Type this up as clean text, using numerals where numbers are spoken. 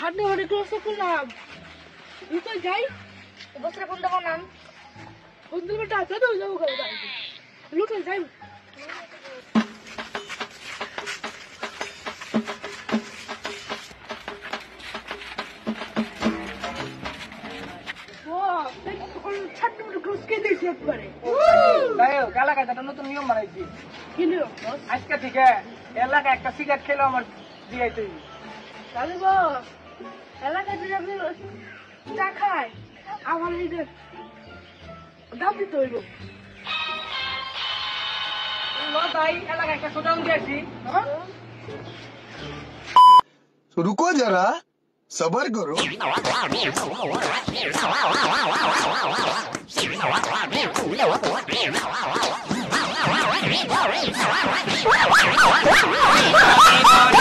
ঠান্ডা অনেক কষ্ট করলাম তো যাই বসরে কোন দেবো নাম বন্ধু বেটা চলো যাবো লুটে যাই নতুন নিয়ম বানাইছি কি নিয়ম আজকে থেকে এলাকায় একটা সিগারেট খেলে আমার দিয়ে তাহলে বস এলাকায় যদি আপনি চা খায় আমার এই দাম দিতে হইব তাই এলাকায় একটা শোডাউন দিয়েছি रुको जरा सबर करो Wow.